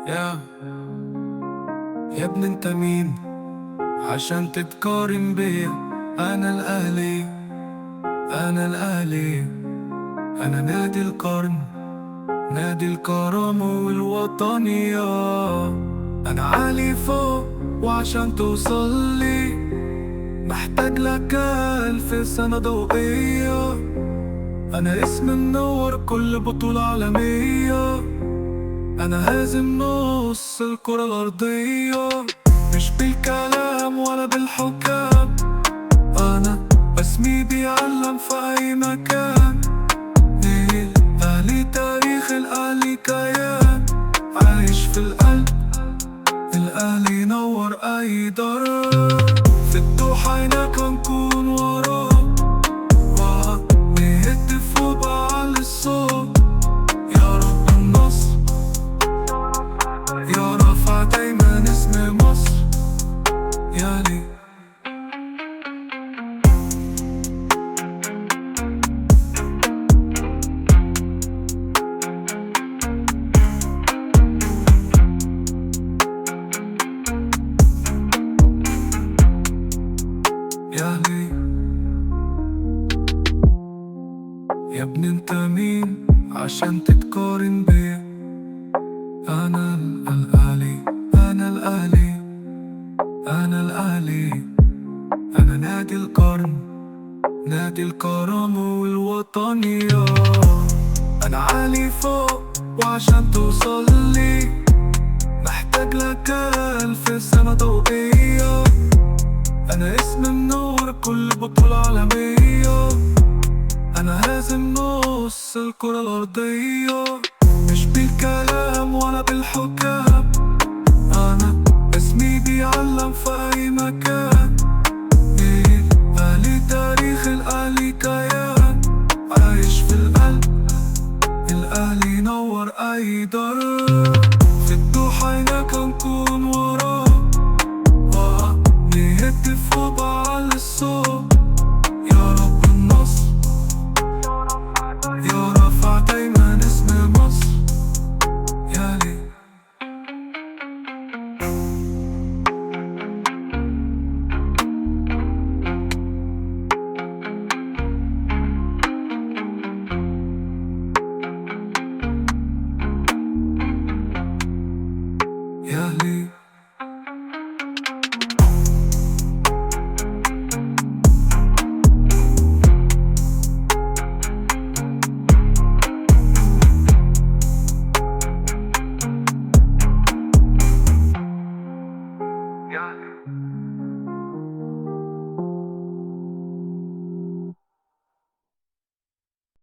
يا يا ابن انت مين عشان تتقارن بيا؟ انا الاهلي، انا الاهلي، انا نادي القرن، نادي الكرامة والوطنية. انا عالي فوق وعشان توصل لي محتاج لك 1000 سنة ضوئية. انا اسم منور كل بطولة عالمية، انا هازم نص الكرة الارضية، مش بالكلام ولا بالحكام، انا اسمي بيعلم في اي مكان. نيل اهلي، تاريخ الاهلي كيان عايش في القلب، الاهلي ينور اي ضرب. في الدوحة هناك هنكون وراه، نهتف وبعلي الصوت، يا رب النصر، يا رفع دايما اسم مصر. يا لي يا لي يا ابن انت مين عشان تتقارن بيا؟ انا الاهلي، انا الاهلي، انا الاهلي، انا نادي القرن، نادي الكرامة والوطنية. انا عالي فوق وعشان توصل لي محتاج لك 1000 سنة ضوئية. انا اسم منور كل بطولة عالمية، انا هازم نص الكرة الارضية، مش بالكلام ولا بالحكام، انا اسمي بيعلم في اي مكان. اهلي، تاريخ الاهلي كيان عايش في القلب، الاهلي ينور اي ضرب. في الدوحة هناك هنكون وراه، نهتف وبعلي الصوت.